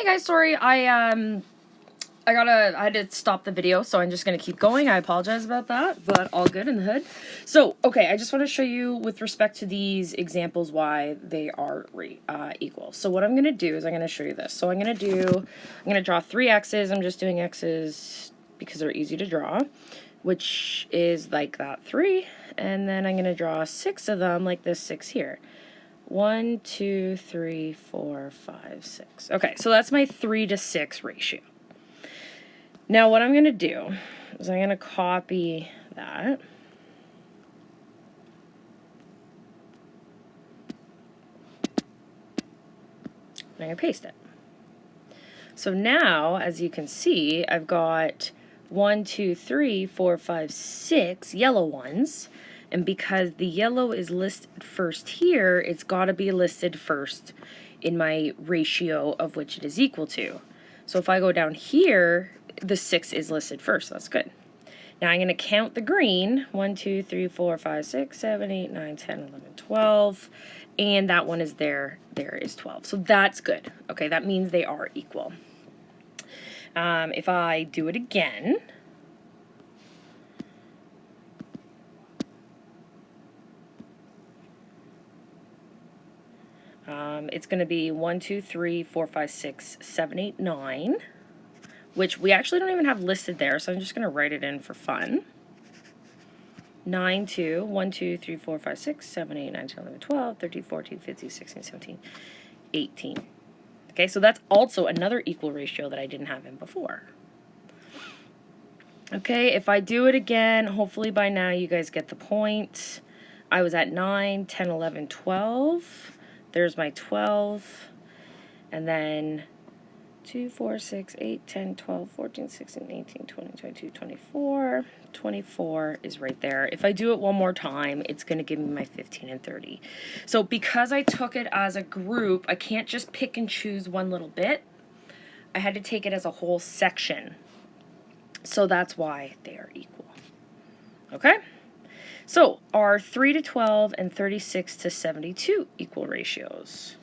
Hey guys, sorry, I had to stop the video, so I'm just gonna keep going. I apologize about that, but all good in the hood. So, okay, I just want to show you with respect to these examples why they are equal. So what I'm gonna do is I'm gonna show you this. So I'm gonna draw 3 x's. I'm just doing x's because they're easy to draw, which is like that 3, and then I'm gonna draw 6 of them like this 6 here. 1, 2, 3, 4, 5, 6. Okay, so that's my 3 to 6 ratio. Now what I'm going to do is I'm going to copy that. I'm going to paste it. So now, as you can see, I've got 1, 2, 3, 4, 5, 6 yellow ones. And because the yellow is listed first here, it's got to be listed first in my ratio of which it is equal to. So if I go down here, the 6 is listed first. So that's good. Now I'm going to count the green. 1, 2, 3, 4, 5, 6, 7, 8, 9, 10, 11, 12. And that one is there. There is 12. So that's good. Okay, that means they are equal. If I do it again, it's going to be 1, 2, 3, 4, 5, 6, 7, 8, 9, which we actually don't even have listed there, so I'm just going to write it in for fun. 9, 2, 1, 2, 3, 4, 5, 6, 7, 8, 9, 10, 11, 12, 13, 14, 15, 16, 17, 18. Okay, so that's also another equal ratio that I didn't have in before. Okay, if I do it again, hopefully by now you guys get the point. I was at 9, 10, 11, 12. There's my 12. And then 2, 4, 6, 8, 10, 12, 14, 16, 18, 20, 22, 24. 24 is right there. If I do it one more time, it's going to give me my 15 and 30. So because I took it as a group, I can't just pick and choose one little bit. I had to take it as a whole section. So that's why they are equal. Okay? So are 3 to 12 and 36 to 72 equal ratios?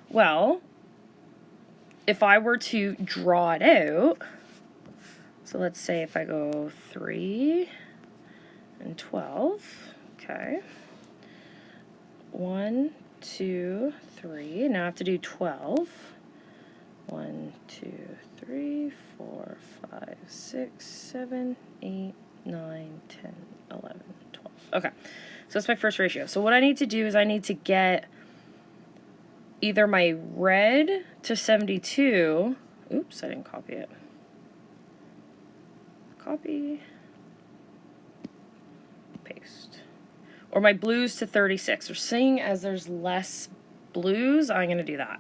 Well, if I were to draw it out, so let's say if I go 3 and 12, okay. 1, 2, 3, now I have to do 12. 1, 2, 3, 4, 5, 6, 7, 8, 9, 10, 11, 12. Okay, so that's my first ratio. So what I need to do is I need to get either my red to 72. Oops, I didn't copy it. Copy. Paste. Or my blues to 36. Or seeing as there's less blues, I'm going to do that.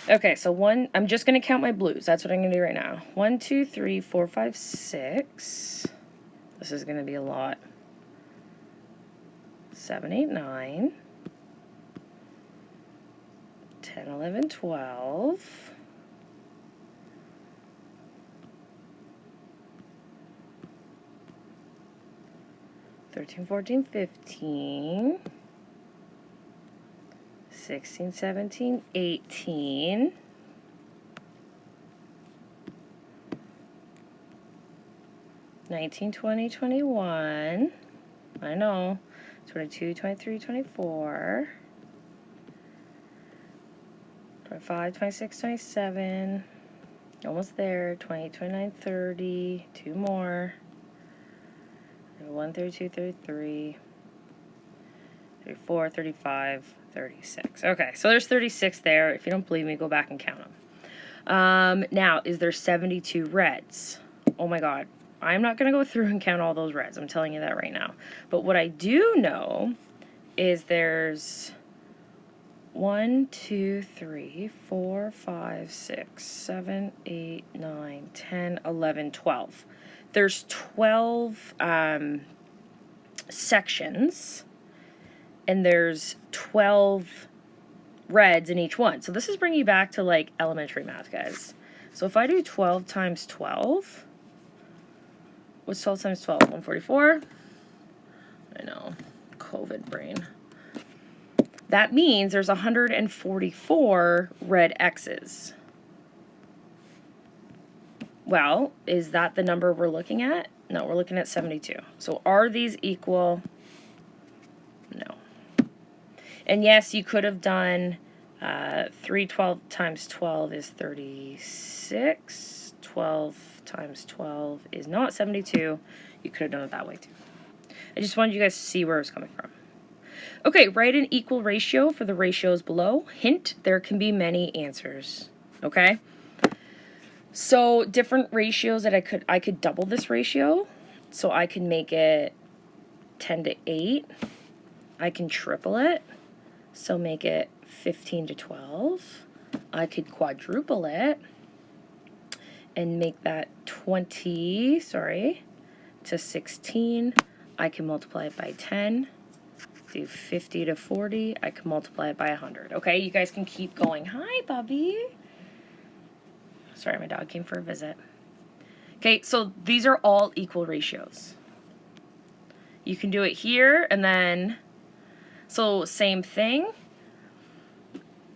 Okay, so I'm just going to count my blues. That's what I'm going to do right now. 1, 2, 3, 4, 5, 6. This is going to be a lot. 7, 8, 9. 10, 11, 12. 13, 14, 15. 16, 17, 18. 19, 20, 21. I know. 22, 23, 24. 25, 26, 27. Almost there. 28, 29, 30. 2 more. 31, 32, 33. 34, 35, 36. Okay, so there's 36 there. If you don't believe me, go back and count them. Now, is there 72 reds? Oh my god. I'm not going to go through and count all those reds. I'm telling you that right now. But what I do know is there's 1, 2, 3, 4, 5, 6, 7, 8, 9, 10, 11, 12. There's 12 sections. And there's 12 reds in each one. So this is bringing you back to like elementary math, guys. So if I do 12 times 12, what's 12 times 12? 144? I know, COVID brain. That means there's 144 red X's. Well, is that the number we're looking at? No, we're looking at 72. So are these equal? No. And yes, you could have done 312 times 12 is 36. 12 times 12 is not 72. You could have done it that way too. I just wanted you guys to see where it's coming from. Okay, write an equal ratio for the ratios below. Hint, there can be many answers. Okay? So different ratios that I could double this ratio. So I can make it 10 to 8. I can triple it. So make it 15 to 12. I could quadruple it and make that 20, to 16. I can multiply it by 10. Do 50 to 40. I can multiply it by 100. Okay, you guys can keep going. Hi, Bubby. Sorry, my dog came for a visit. Okay, so these are all equal ratios. You can do it here and then, so same thing.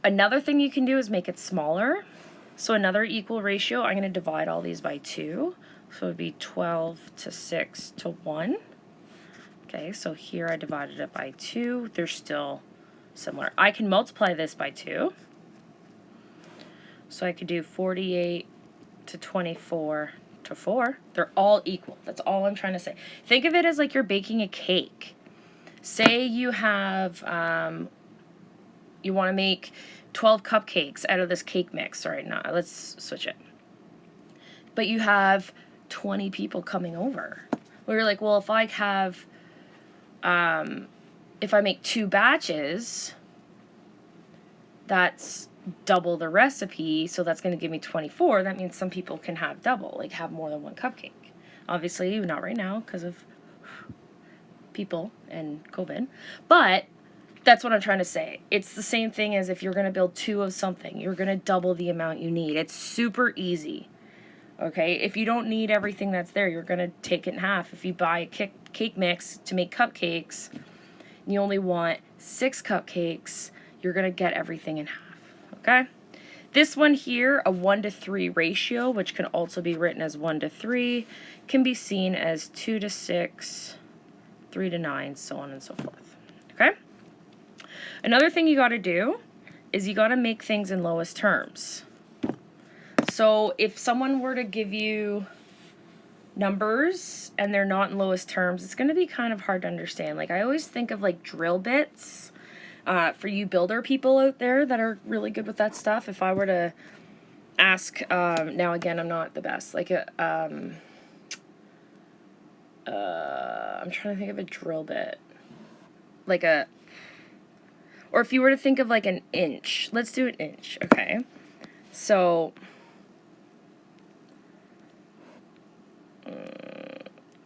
Another thing you can do is make it smaller. So another equal ratio, I'm going to divide all these by 2. So it would be 12 to 6 to 1. Okay, so here I divided it by 2. They're still similar. I can multiply this by 2. So I could do 48 to 24 to 4. They're all equal. That's all I'm trying to say. Think of it as like you're baking a cake. Say you have, you want to make 12 cupcakes out of this cake mix. Sorry, no, let's switch it. But you have 20 people coming over. Well, you're like, well, if I have, if I make 2 batches, that's double the recipe, so that's going to give me 24. That means some people can have double, like have more than 1 cupcake. Obviously, not right now because of people and COVID, but that's what I'm trying to say. It's the same thing as if you're going to build 2 of something. You're going to double the amount you need. It's super easy. Okay, if you don't need everything that's there, you're going to take it in half. If you buy a cake mix to make cupcakes, and you only want 6 cupcakes, you're going to get everything in half. Okay? This one here, a 1 to 3 ratio, which can also be written as 1 to 3, can be seen as 2 to 6, 3 to 9, so on and so forth. Okay? Another thing you got to do is you got to make things in lowest terms. So if someone were to give you numbers and they're not in lowest terms, it's going to be kind of hard to understand. Like I always think of like drill bits for you builder people out there that are really good with that stuff. If I were to ask, now again, I'm not the best, like I'm trying to think of a drill bit, like or if you were to think of like an inch, let's do an inch, okay? So,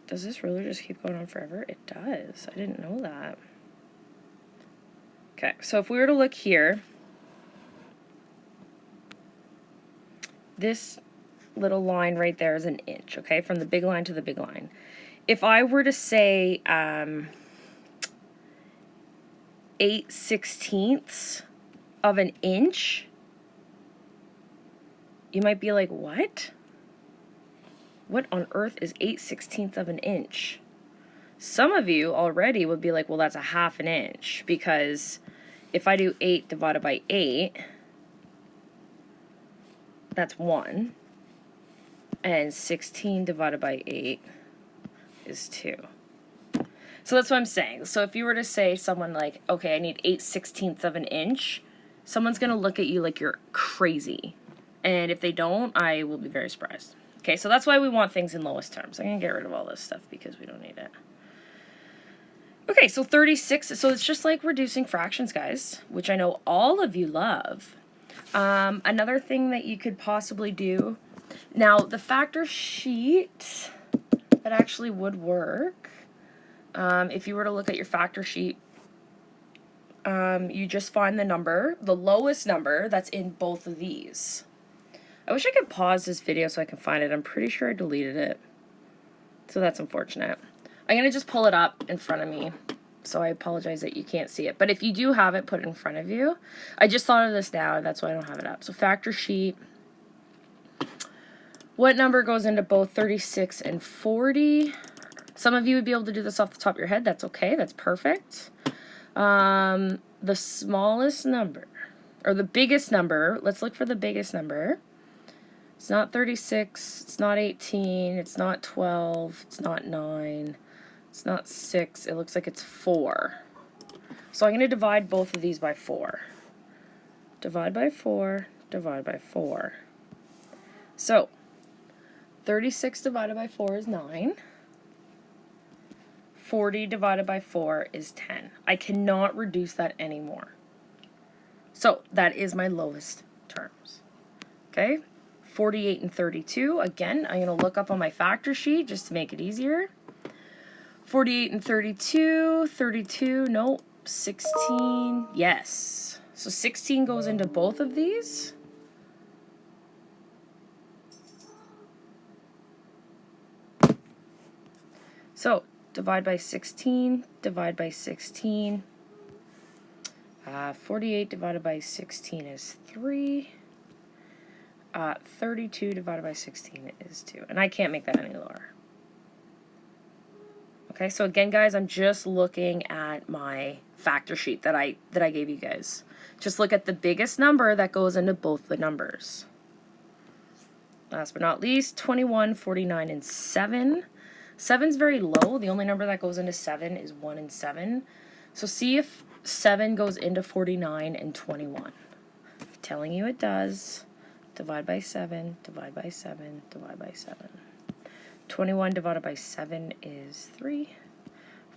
does this ruler just keep going on forever? It does. I didn't know that. Okay, so if we were to look here, this little line right there is an inch, okay, from the big line to the big line. If I were to say 8/16 of an inch, you might be like, what? What on earth is 8/16 of an inch? Some of you already would be like, well, that's a half an inch, because if I do 8 divided by 8, that's 1, and 16 divided by 8 is 2. So that's what I'm saying. So if you were to say someone like, okay, I need 8/16 of an inch, someone's going to look at you like you're crazy. And if they don't, I will be very surprised. Okay, so that's why we want things in lowest terms. I'm going to get rid of all this stuff because we don't need it. Okay, so 36, so it's just like reducing fractions, guys, which I know all of you love. Another thing that you could possibly do, now the factor sheet, that actually would work. If you were to look at your factor sheet, you just find the number, the lowest number that's in both of these. I wish I could pause this video so I can find it. I'm pretty sure I deleted it. So that's unfortunate. I'm going to just pull it up in front of me. So I apologize that you can't see it. But if you do have it, put it in front of you. I just thought of this now, and that's why I don't have it up. So factor sheet. What number goes into both 36 and 40? Some of you would be able to do this off the top of your head. That's okay. That's perfect. The smallest number, or the biggest number, let's look for the biggest number. It's not 36, it's not 18, it's not 12, it's not 9, it's not 6, it looks like it's 4. So I'm going to divide both of these by 4. Divide by 4, divide by 4. So 36 divided by 4 is 9. 40 divided by 4 is 10. I cannot reduce that anymore. So that is my lowest terms. Okay, 48 and 32. Again, I'm going to look up on my factor sheet just to make it easier. 48 and 32, 32, nope, 16, yes. So 16 goes into both of these. So divide by 16, divide by 16. 48 divided by 16 is 3. 32 divided by 16 is 2. And I can't make that any lower. Okay, so again, guys, I'm just looking at my factor sheet that I gave you guys. Just look at the biggest number that goes into both the numbers. Last but not least, 21, 49, and 7. 7's very low. The only number that goes into 7 is 1 and 7. So see if 7 goes into 49 and 21. I'm telling you it does. Divide by 7, divide by 7, divide by 7. 21 divided by 7 is 3.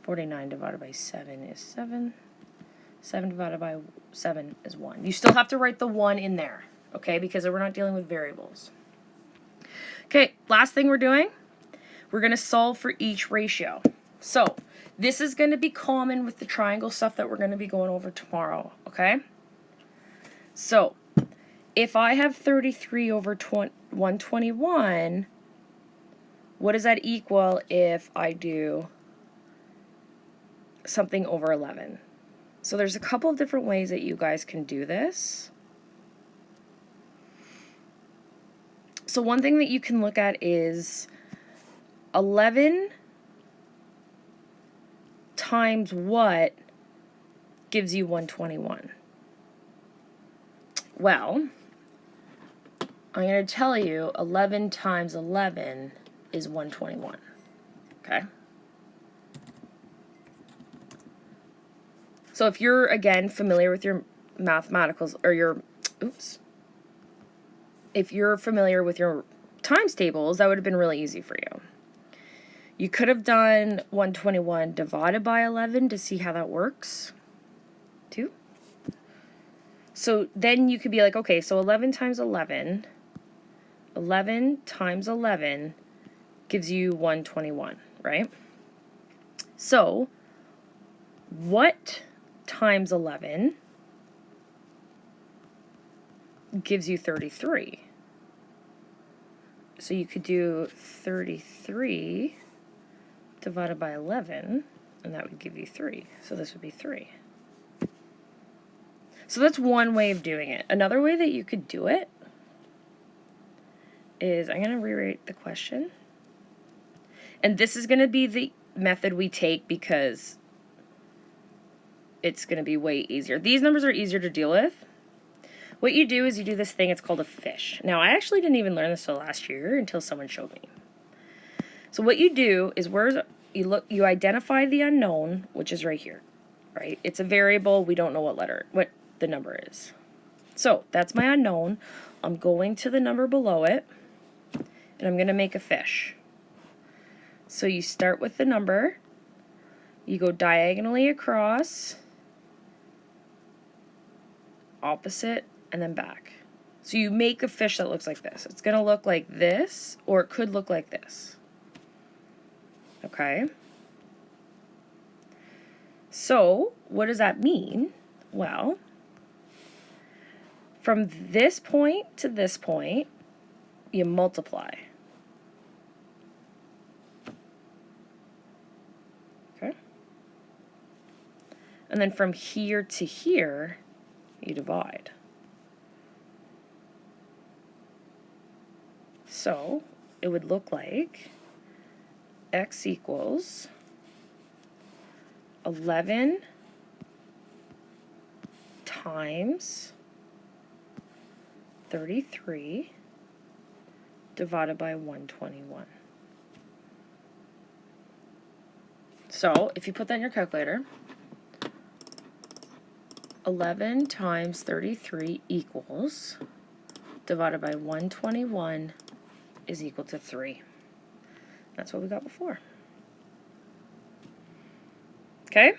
49 divided by 7 is 7. 7 divided by 7 is 1. You still have to write the 1 in there, okay, because we're not dealing with variables. Okay, last thing we're doing, we're going to solve for each ratio. So this is going to be common with the triangle stuff that we're going to be going over tomorrow, okay? So if I have 33 over 121, what does that equal if I do something over 11? So there's a couple of different ways that you guys can do this. So one thing that you can look at is 11 times what gives you 121? Well, I'm going to tell you 11 times 11 is 121, okay? So if you're, again, familiar with your mathematicals, or your, if you're familiar with your times tables, that would have been really easy for you. You could have done 121 divided by 11 to see how that works, too. So then you could be like, okay, so 11 times 11, 11 times 11 gives you 121, right? So what times 11 gives you 33? So you could do 33 divided by 11, and that would give you 3. So this would be 3. So that's one way of doing it. Another way that you could do it is, I'm going to rewrite the question. And this is going to be the method we take because it's going to be way easier. These numbers are easier to deal with. What you do is you do this thing, it's called a fish. Now, I actually didn't even learn this till last year until someone showed me. So what you do is you identify the unknown, which is right here, right? It's a variable. We don't know what the number is. So that's my unknown. I'm going to the number below it, and I'm going to make a fish. So you start with the number, you go diagonally across, opposite, and then back. So you make a fish that looks like this. It's going to look like this, or it could look like this. Okay? So what does that mean? Well, from this point to this point, you multiply. Okay? And then from here to here, you divide. So it would look like x equals 11 times 33 divided by 121. So if you put that in your calculator, 11 times 33 equals, divided by 121 is equal to 3. That's what we got before. Okay?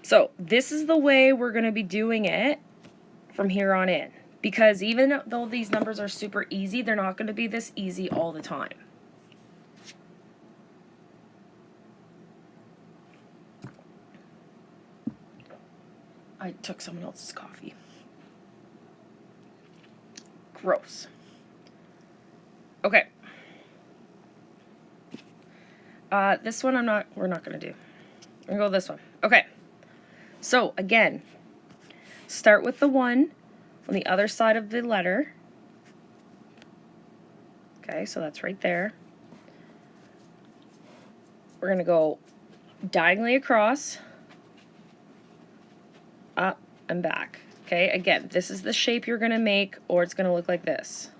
So this is the way we're going to be doing it from here on in. Because even though these numbers are super easy, they're not going to be this easy all the time. I took someone else's coffee. Gross. Okay. This one we're not going to do. We're going to go with this one. Okay. So, again, start with the 1 on the other side of the letter. Okay, so that's right there. We're going to go diagonally across, up, and back. Okay, again, this is the shape you're going to make, or it's going to look like this.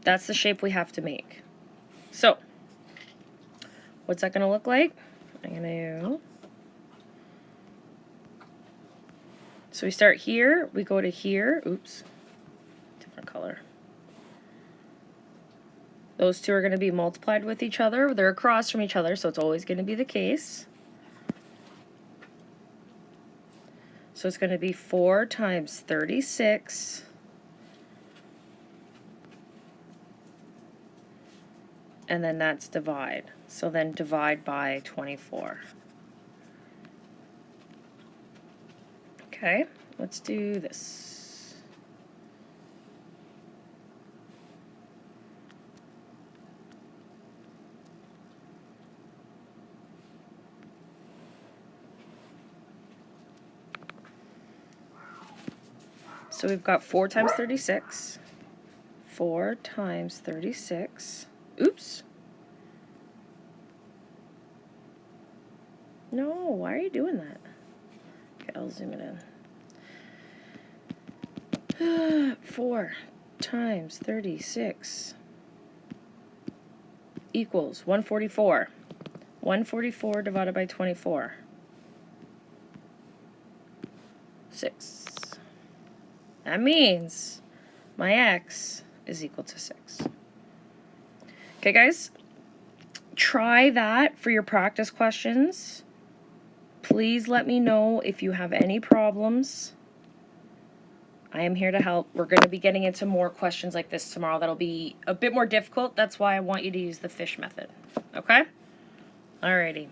That's the shape we have to make. So, what's that going to look like? I'm going to... So we start here, we go to here. Oops, different color. Those two are going to be multiplied with each other. They're across from each other, so it's always going to be the case. So it's going to be 4 times 36 and then that's divide. So then divide by 24. Okay, let's do this. So we've got 4 times 36. 4 times 36. Oops. No, why are you doing that? Okay, I'll zoom it in. 4 times 36 equals 144. 144 divided by 24. 6. That means my x is equal to 6. Okay, guys, try that for your practice questions. Please let me know if you have any problems. I am here to help. We're going to be getting into more questions like this tomorrow that'll be a bit more difficult. That's why I want you to use the fish method. Okay? Alrighty.